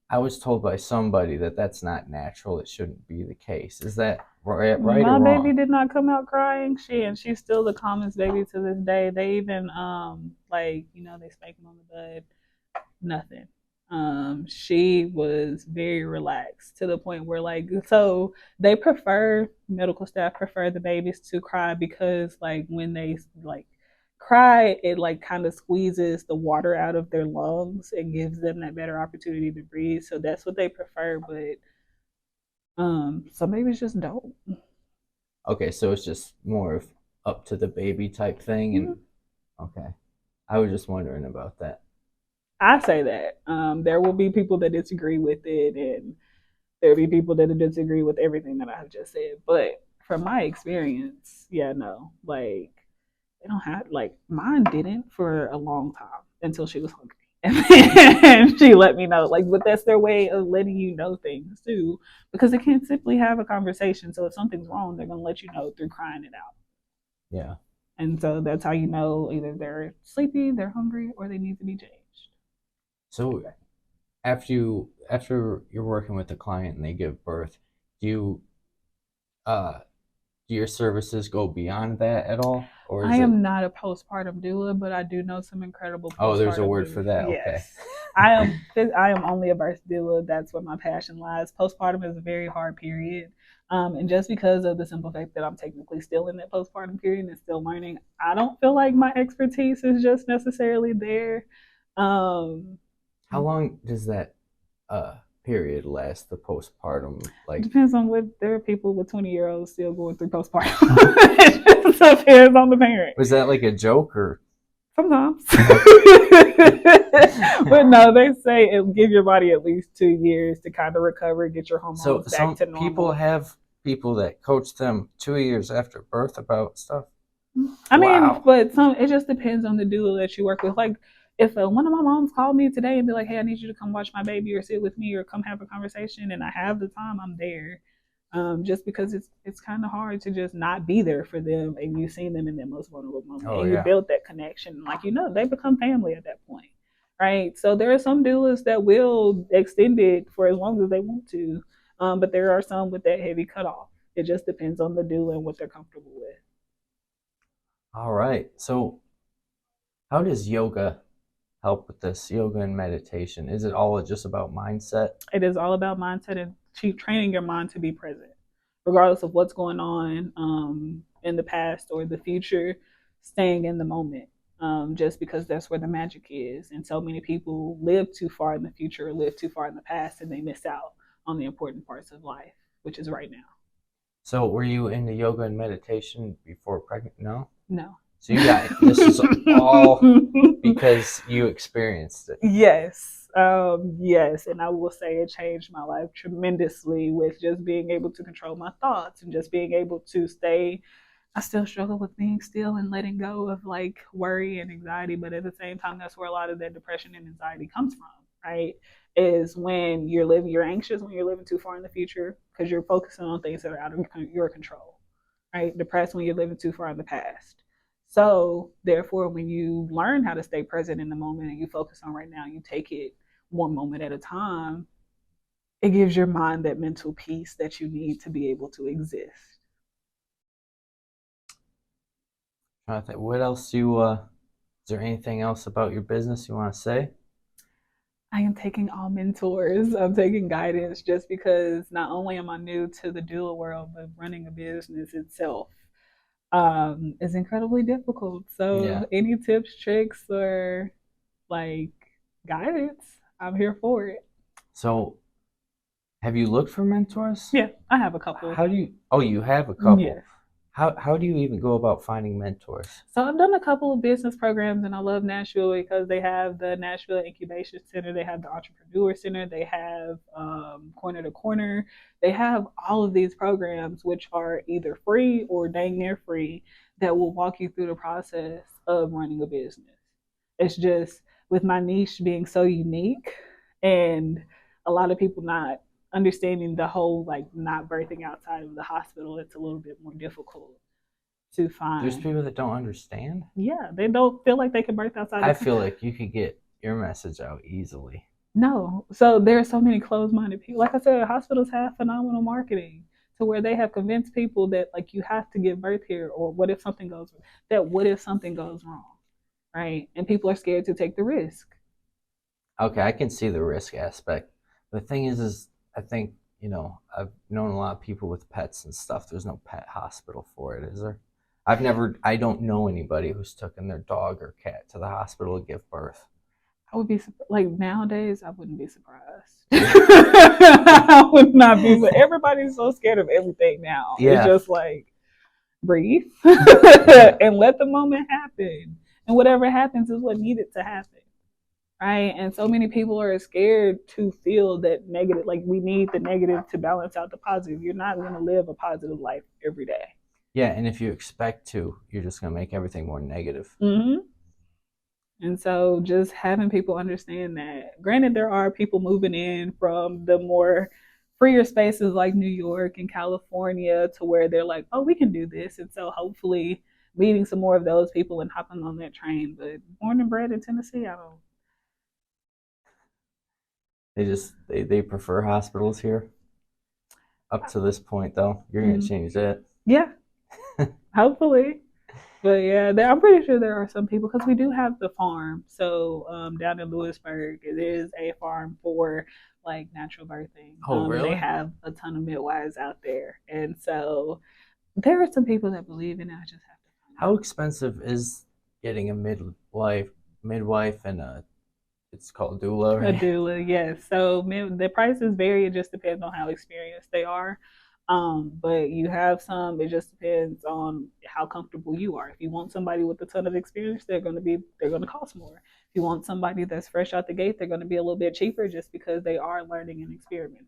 I was told by somebody that that's not natural. It shouldn't be the case. Is that right or My baby wrong? did not come out crying. She's still the calmest baby to this day. They even like, they spank them on the butt. Nothing. She was very relaxed to the point where, like, so they prefer, medical staff prefer the babies to cry because, like, when they like cry, it like kind of squeezes the water out of their lungs and gives them that better opportunity to breathe. So that's what they prefer. But some babies just don't. Okay, so it's just more of up to the baby type thing, Mm-hmm. and okay, I was just wondering about that. I say that there will be people that disagree with it, and there'll be people that disagree with everything that I have just said. But from my experience, yeah, no, like, they don't have, like, mine didn't for a long time until she was hungry. And she let me know, like, but that's their way of letting you know things too, because they can't simply have a conversation. So if something's wrong, they're gonna let you know through crying it out. Yeah. And so that's how you know either they're sleepy, they're hungry, or they need to be changed. So after you're working with the client and they give birth, do you uh do your services go beyond that at all, or I is it? am not a postpartum doula, but I do know some incredible Oh, there's a postpartum word doulas. for that. Okay. Yes, I am only a birth doula. That's where my passion lies. Postpartum is a very hard period, and just because of the simple fact that I'm technically still in that postpartum period and still learning, I don't feel like my expertise is just necessarily there. Um, How long does that uh period last? The postpartum, it like, depends on what, there are people with 20-year-olds still going through postpartum. It just depends on the parent. was that like a joke or? Sometimes. Okay. But no, they say it give your body at least 2 years to kind of recover, get your So hormones back some to people normal. have people that coach them 2 years after birth about stuff. I mean, Wow. but it just depends on the doula that you work with. Like, if one of my moms called me today and be like, "Hey, I need you to come watch my baby or sit with me or come have a conversation," and I have the time, I'm there. Just because it's kind of hard to just not be there for them, and you've seen them in their most vulnerable moment, Oh and you yeah. build that connection. Like, they become family at that point, right? So there are some doulas that will extend it for as long as they want to, but there are some with that heavy cutoff. It just depends on the doula and what they're comfortable with. All right. So, how does yoga help with this? Yoga and meditation. Is it all just about mindset? It is all about mindset and training your mind to be present, regardless of what's going on in the past or the future. Staying in the moment, just because that's where the magic is. And so many people live too far in the future, or live too far in the past, and they miss out on the important parts of life, which is right now. So, were you into yoga and meditation before pregnant? No. No. So you got this is all because you experienced it. Yes. Yes. And I will say it changed my life tremendously with just being able to control my thoughts and just being able to stay. I still struggle with being still and letting go of like worry and anxiety, but at the same time, that's where a lot of that depression and anxiety comes from, right? Is when you're anxious when you're living too far in the future because you're focusing on things that are out of your control, right? Depressed when you're living too far in the past. So, therefore, when you learn how to stay present in the moment and you focus on right now, you take it one moment at a time, it gives your mind that mental peace that you need to be able to exist. I think, what else you is there anything else about your business you want to say? I am taking all mentors. I'm taking guidance just because not only am I new to the doula world, but running a business itself is incredibly difficult. Yeah. So, any tips, tricks, or like guidance, I'm here for it. So, have you looked for mentors? Yeah, I have a couple. How do you? Oh, you have a couple. Yes. How do you even go about finding mentors? So I've done a couple of business programs, and I love Nashville because they have the Nashville Incubation Center, they have the Entrepreneur Center, they have Corner to Corner, they have all of these programs which are either free or dang near free that will walk you through the process of running a business. It's just with my niche being so unique, and a lot of people not understanding the whole like not birthing outside of the hospital, it's a little bit more difficult to There's find. people that don't understand. Yeah, they don't feel like they can birth outside I the. feel like you could get your message out easily. No, so there are so many closed-minded people. Like I said, hospitals have phenomenal marketing to where they have convinced people that like you have to give birth here, or what if something goes that what if something goes wrong, right? And people are scared to take the risk. Okay, I can see the risk aspect. The thing is I think I've known a lot of people with pets and stuff. There's no pet hospital for it, is there? I don't know anybody who's taken their dog or cat to the hospital to give birth. I would be like nowadays. I wouldn't be surprised. I would not be. But everybody's so scared of everything now. It's Yeah, just like breathe yeah, and let the moment happen. And whatever happens is what needed to happen. Right. And so many people are scared to feel that negative, like we need the negative to balance out the positive. You're not going to live a positive life every day. yeah. And if you expect to, you're just gonna make everything more negative. Mm-hmm. And so just having people understand that, granted, there are people moving in from the more freer spaces like New York and California to where they're like, oh, we can do this. And so hopefully meeting some more of those people and hopping on that train. But born and bred in Tennessee, I don't. They prefer hospitals here. Up to this point, though, you're gonna Mm, change that. yeah, hopefully. But yeah, I'm pretty sure there are some people because we do have the farm. So down in Lewisburg, it is a farm for like natural birthing, Oh, and they really? have a ton of midwives out there. And so there are some people that believe in it. I just have to find How out. expensive is getting a midwife and a it's called doula, A right? doula, yes. So the prices vary. It just depends on how experienced they are. But you have some. It just depends on how comfortable you are. If you want somebody with a ton of experience, they're going to cost more. If you want somebody that's fresh out the gate, they're going to be a little bit cheaper just because they are learning and experimenting.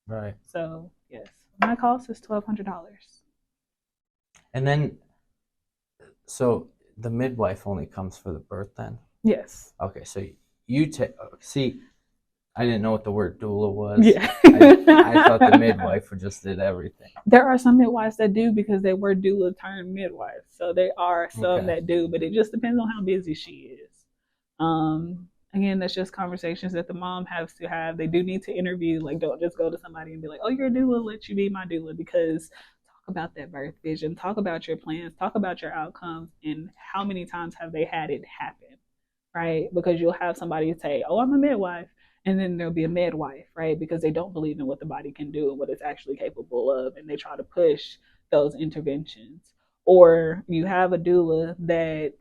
Right. So yes, my cost is $1,200. And then, so the midwife only comes for the birth then? Yes. Okay, so you take, see, I didn't know what the word doula was. Yeah. I thought the midwife just did everything. There are some midwives that do because they were doula turned midwives. So there are some Okay. that do, but it just depends on how busy she is. Again, that's just conversations that the mom has to have. They do need to interview. Like, don't just go to somebody and be like, "Oh, you're a doula. Let you be my doula," because about that birth vision, talk about your plans, talk about your outcomes, and how many times have they had it happen, right? Because you'll have somebody say, "Oh, I'm a midwife," and then there'll be a midwife, right? Because they don't believe in what the body can do and what it's actually capable of, and they try to push those interventions. Or you have a doula that,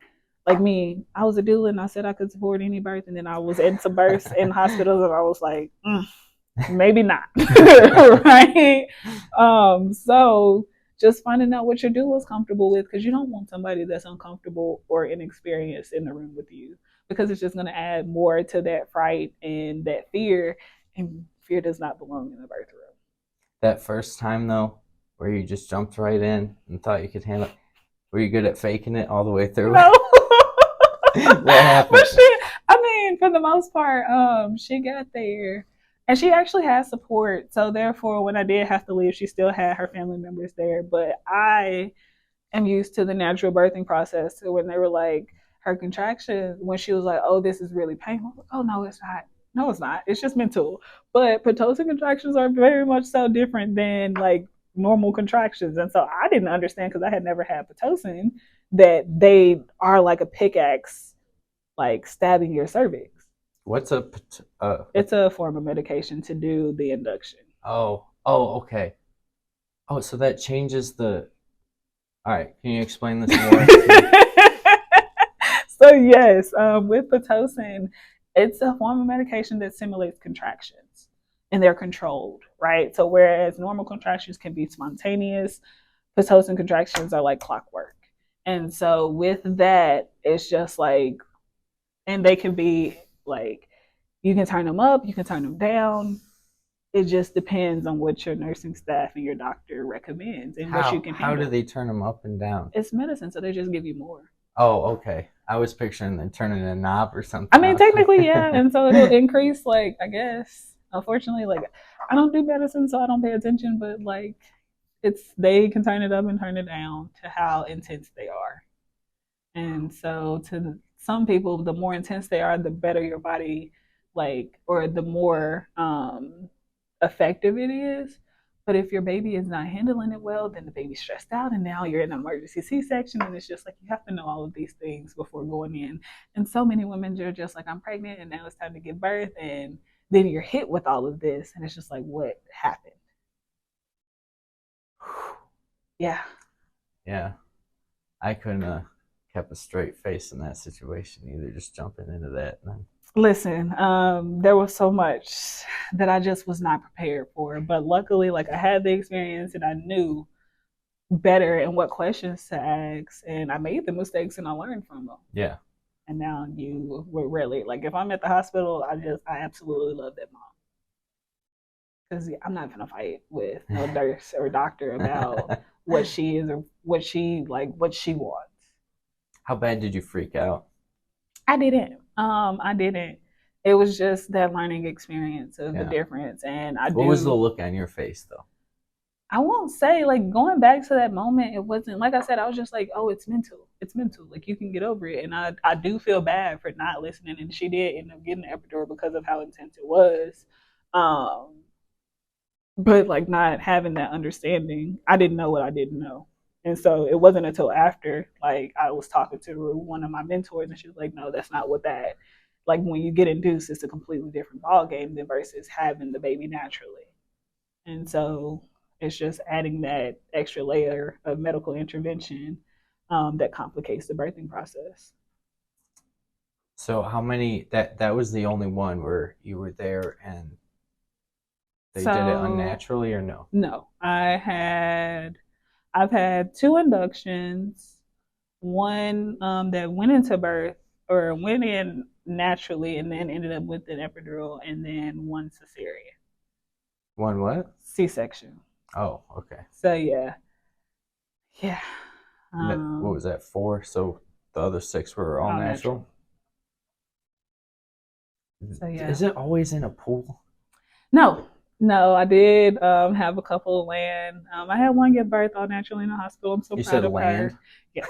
like me, I was a doula and I said I could support any birth, and then I was in some births in hospitals, and I was like, maybe not, right? So just finding out what your doula is comfortable with, because you don't want somebody that's uncomfortable or inexperienced in the room with you, because it's just going to add more to that fright and that fear, and fear does not belong in the birth room. That first time though, where you just jumped right in and thought you could handle it, were you good at faking it all the way through? No. What happened? But I mean, for the most part, she got there, and she actually had support. So therefore, when I did have to leave, she still had her family members there. But I am used to the natural birthing process. So when they were like her contractions, when she was like, "Oh, this is really painful," like, "Oh no, it's not. No, it's not. It's just mental." But Pitocin contractions are very much so different than like normal contractions, and so I didn't understand, because I had never had Pitocin, that they are like a pickaxe, like stabbing your cervix. What's a It's a form of medication to do the induction. okay. Oh, so that changes the. All right, can you explain this more? So yes, with Pitocin, it's a form of medication that simulates contractions, and they're controlled, right? So whereas normal contractions can be spontaneous, Pitocin contractions are like clockwork. And so with that, it's just like, and they can be like, you can turn them up, you can turn them down. It just depends on what your nursing staff and your doctor recommends and what you can handle. How do they turn them up and down? It's medicine, so they just give you more. Oh, okay. I was picturing them turning a knob or something. I mean, technically, yeah, and so it'll increase, like, I guess. Unfortunately, like, I don't do medicine, so I don't pay attention, but like, they can turn it up and turn it down to how intense they are. And so to some people, the more intense they are, the better your body, like, or the more effective it is. But if your baby is not handling it well, then the baby's stressed out, and now you're in an emergency C-section, and it's just like you have to know all of these things before going in. And so many women are just like, "I'm pregnant, and now it's time to give birth," and then you're hit with all of this, and it's just like, what happened? Yeah. Yeah, I couldn't have kept a straight face in that situation either, just jumping into that. And then... Listen, there was so much that I just was not prepared for, but luckily, like, I had the experience and I knew better and what questions to ask, and I made the mistakes and I learned from them. Yeah. And now you would really, like, if I'm at the hospital, I absolutely love that mom, because I'm not gonna fight with no nurse or doctor about what she is or what she wants. How bad did you freak out? I didn't. I didn't. It was just that learning experience of the difference, and What was the look on your face though? I won't say, like, going back to that moment, it wasn't, like I said, I was just like, oh, it's mental. It's mental. Like, you can get over it. And I do feel bad for not listening. And she did end up getting the epidural because of how intense it was. But like, not having that understanding, I didn't know what I didn't know. And so it wasn't until after, like, I was talking to one of my mentors, and she was like, no, that's not what that, like, when you get induced, it's a completely different ball game than versus having the baby naturally. And so it's just adding that extra layer of medical intervention that complicates the birthing process. So how many, that was the only one where you were there and they did it unnaturally, or no? No, I've had 2 inductions, one that went into birth, or went in naturally and then ended up with an epidural, and then one cesarean. One what? C-section. Oh, okay. So yeah. What was that, 4? So the other 6 were all natural? So yeah. Is it always in a pool? No, I did have a couple land. I had one give birth all naturally in the hospital. I'm so proud of land? her. Yes.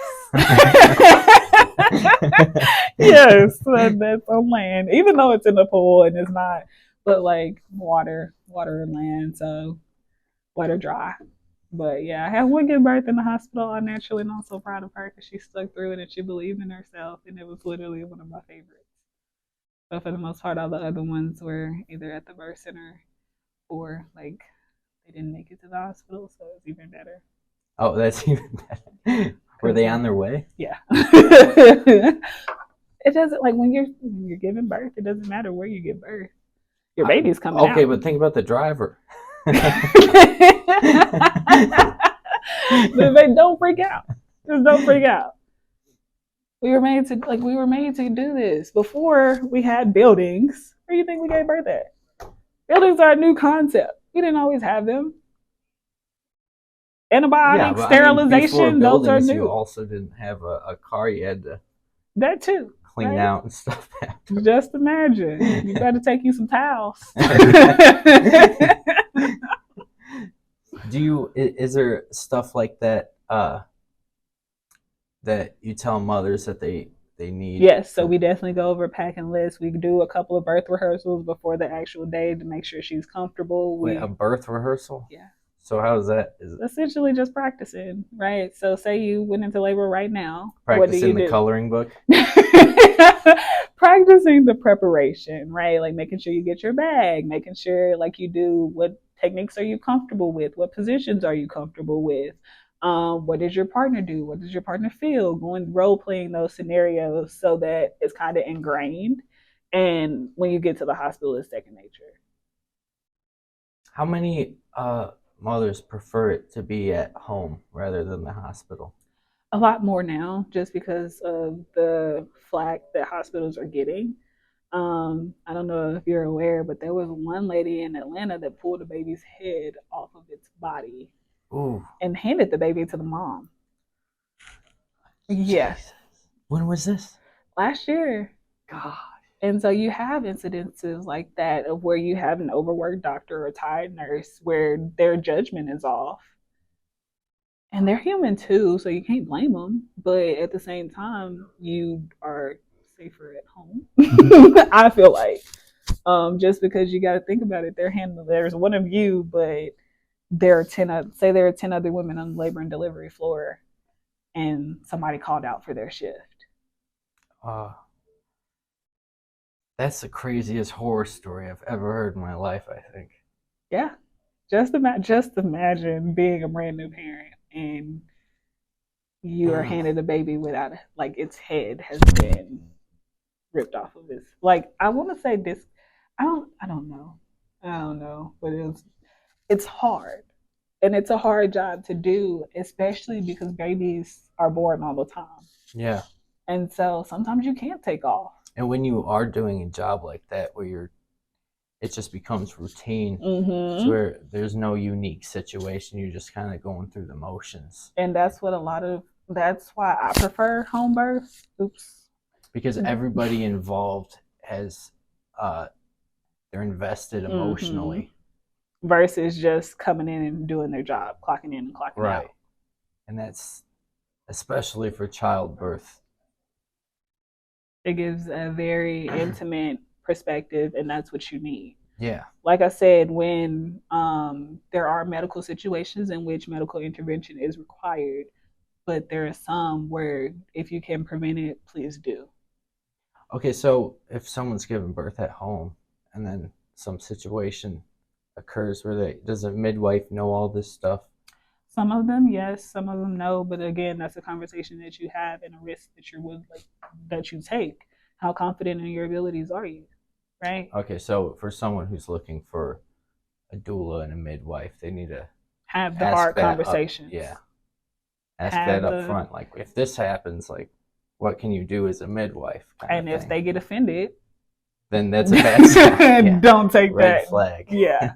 Yes, that's on land. Even though it's in the pool and it's not, but like water and land, so wet or dry. But yeah, I had one give birth in the hospital all naturally, and I'm so proud of her because she stuck through it and she believed in herself, and it was literally one of my favorites. But for the most part, all the other ones were either at the birth center or like they didn't make it to the hospital, so it's even better. Oh, that's even better. Were Cause they on their way? yeah, it doesn't like when you're giving birth. It doesn't matter where you give birth. Your baby's coming Okay, out. but think about the driver. But they don't freak out. Just don't freak out. We were made to do this before we had buildings. Where do you think we gave birth at? Buildings are a new concept. We didn't always have them. Yeah, Antibiotics, but I mean, before sterilization, those are buildings, you new. also didn't have a car you had to That too, clean right? out and stuff after. Just imagine. You better take you some towels. Is there stuff like that that you tell mothers that they need? Yes, so we definitely go over packing lists. We do a couple of birth rehearsals before the actual day to make sure she's comfortable. Wait, a birth rehearsal? Yeah, So how is that? Is it essentially just practicing, right? So say you went into labor right now. What do practicing you the do? coloring book? Practicing the preparation, right? Like making sure you get your bag, making sure like you do what techniques are you comfortable with, what positions are you comfortable with, what does your partner do, what does your partner feel, going role playing those scenarios so that it's kind of ingrained, and when you get to the hospital it's second nature. How many mothers prefer it to be at home rather than the hospital? A lot more now just because of the flack that hospitals are getting. I don't know if you're aware, but there was one lady in Atlanta that pulled a baby's head off of its body Ooh, and handed the baby to the mom. Yeah, Jesus. When was this? last year. God. And so you have incidences like that of where you have an overworked doctor or tired nurse where their judgment is off. And they're human too, so you can't blame them. But at the same time, you are safer at home. I feel like just because you got to think about it, they're handling. There's one of you, but there are say there are 10 other women on the labor and delivery floor, and somebody called out for their shift. Uh, that's the craziest horror story I've ever heard in my life, I think. Yeah, just imagine being a brand new parent and you are Mm. handed a baby without like its head has been ripped off of this. Like I want to say this, I don't know, but it's hard, and it's a hard job to do, especially because babies are born all the time, Yeah. and so sometimes you can't take off. And when you are doing a job like that where it just becomes routine, so Mm-hmm. where there's no unique situation, you're just kind of going through the motions. And that's why I prefer home births. Oops. Because everybody involved has they're invested Mm-hmm. emotionally. Versus just coming in and doing their job, clocking in and clocking Right. out. And that's especially for childbirth. It gives a very intimate perspective, and that's what you need. Yeah. Like I said, when there are medical situations in which medical intervention is required, but there are some where if you can prevent it, please do. Okay, so if someone's giving birth at home and then some situation occurs where does a midwife know all this stuff? Some of them, yes. Some of them, no. But again, that's a conversation that you have and a risk that that you take. How confident in your abilities are you, right? Okay, so for someone who's looking for a doula and a midwife, they need to Have the ask hard that up. conversations. Yeah, ask Have that up the front. Like, if this happens, like, what can you do as a midwife? And if they get offended, then that's a bad sign. Yeah. don't take Red that. flag. Yeah.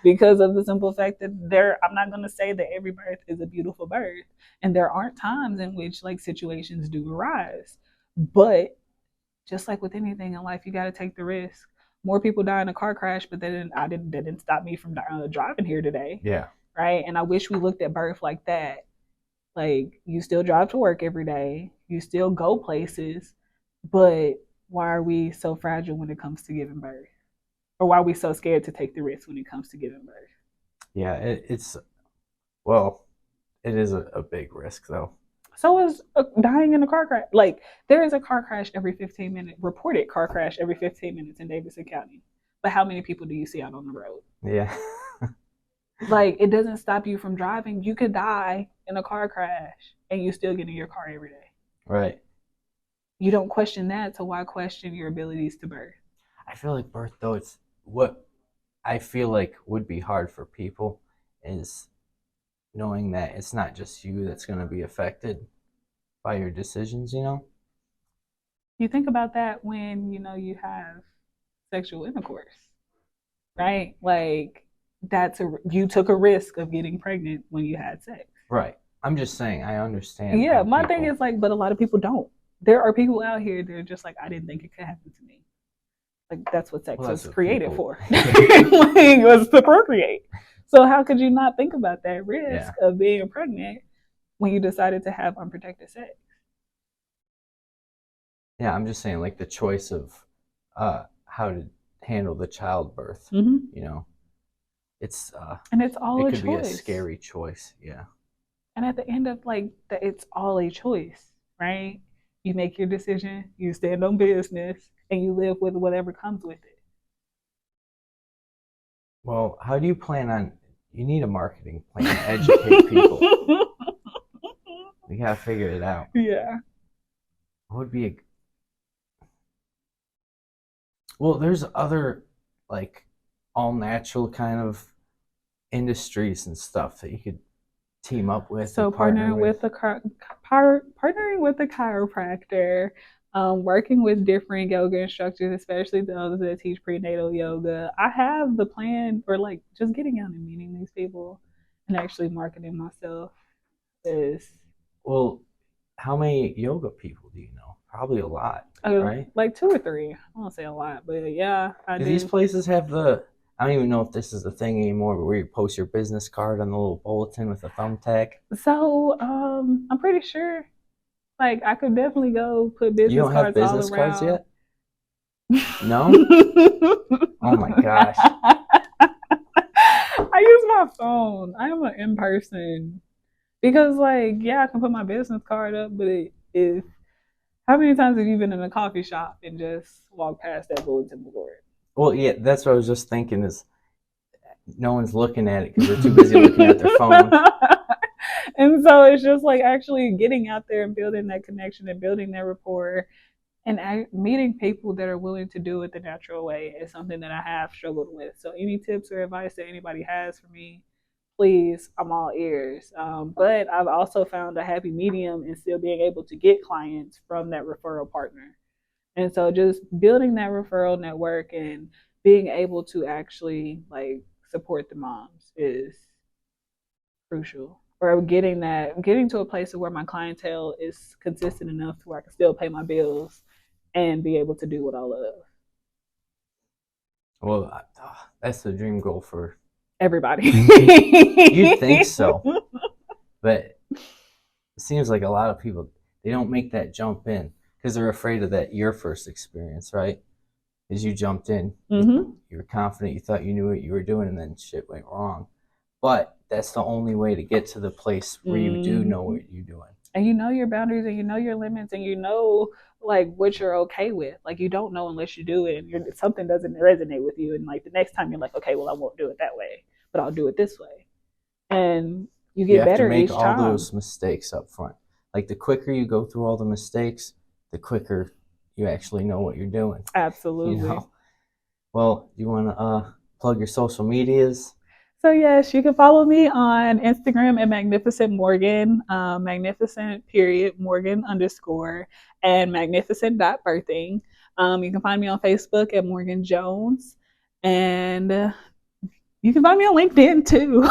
Because of the simple fact that I'm not going to say that every birth is a beautiful birth. And there aren't times in which like situations do arise. But just like with anything in life, you got to take the risk. More people die in a car crash, but that didn't stop me from driving here today. Yeah. Right. And I wish we looked at birth like that. Like you still drive to work every day, you still go places, but why are we so fragile when it comes to giving birth? Or why are we so scared to take the risk when it comes to giving birth? Yeah, it's Well, it is a big risk, though. So is dying in a car crash. Like, there is a car crash every 15 minutes, reported car crash every 15 minutes in Davidson County. But how many people do you see out on the road? Yeah. Like, it doesn't stop you from driving. You could die in a car crash and you still get in your car every day. Right. You don't question that, so why question your abilities to birth? I feel like birth, though, it's what I feel like would be hard for people is knowing that it's not just you that's going to be affected by your decisions, you know? You think about that when, you have sexual intercourse, right? Like, you took a risk of getting pregnant when you had sex. Right. I'm just saying, I understand. Yeah, my thing is like, but a lot of people don't. There are people out here that are just like, I didn't think it could happen to me. Like, that's what sex was created for. Like, it was to procreate. So how could you not think about that risk of being pregnant when you decided to have unprotected sex? Yeah, I'm just saying, like, the choice of how to handle the childbirth, it's and it's all it a could choice. Be a scary choice, yeah. And at the end of it's all a choice, right? You make your decision, you stand on business, and you live with whatever comes with it. Well, how do you plan on? You need a marketing plan to educate people. We gotta figure it out. Yeah. What would be Well, there's other like all natural kind of industries and stuff that you could team up with. So partnering with a chiropractor, working with different yoga instructors, especially those that teach prenatal yoga. I have the plan for like just getting out and meeting these people and actually marketing myself. Well, how many yoga people do you know? Probably a lot, right? Like 2 or 3. I won't say a lot, but yeah, I do. These places have I don't even know if this is a thing anymore, but where you post your business card on the little bulletin with a thumbtack. So, I'm pretty sure, like, I could definitely go put business cards. You don't have business cards yet? No? Oh my gosh. I use my phone. I am an in-person. Because, like, yeah, I can put my business card up, but how many times have you been in a coffee shop and just walked past that bulletin board? Well, yeah, that's what I was just thinking is no one's looking at it because they're too busy looking at their phone. And so it's just like actually getting out there and building that connection and building that rapport and meeting people that are willing to do it the natural way is something that I have struggled with. So any tips or advice that anybody has for me, please, I'm all ears. But I've also found a happy medium in still being able to get clients from that referral partner. And so just building that referral network and being able to actually like support the moms is crucial. Or getting to a place where my clientele is consistent enough to where I can still pay my bills and be able to do what I love. Well, that's the dream goal for everybody. You'd think so. But it seems like a lot of people, they don't make that jump in because they're afraid of that your first experience, right? As you jumped in, you were confident, you thought you knew what you were doing, and then shit went wrong. But that's the only way to get to the place where you do know what you're doing. And you know your boundaries and you know your limits and you know like what you're okay with. Like you don't know unless you do it and something doesn't resonate with you. And like the next time you're like, okay, well I won't do it that way, but I'll do it this way. And you get better each time. You have to make all those mistakes up front. Like the quicker you go through all the mistakes, the quicker you actually know what you're doing. Absolutely. You know? Well, you want to plug your social medias? So yes, you can follow me on Instagram at Magnificent Morgan, Magnificent_Morgan_ and Magnificent.birthing. You can find me on Facebook at Morgan Jones, and you can find me on LinkedIn too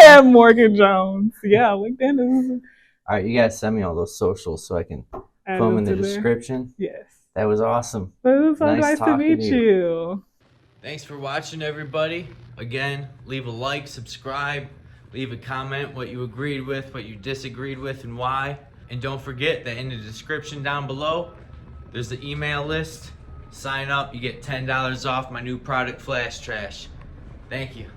at Morgan Jones. Yeah, LinkedIn is. All right, you guys send me all those socials so I can put them in the description. Yes. That was awesome. It was so nice to meet you. Thanks for watching, everybody. Again, leave a like, subscribe, leave a comment what you agreed with, what you disagreed with, and why. And don't forget that in the description down below, there's the email list. Sign up, you get $10 off my new product, Flash Trash. Thank you.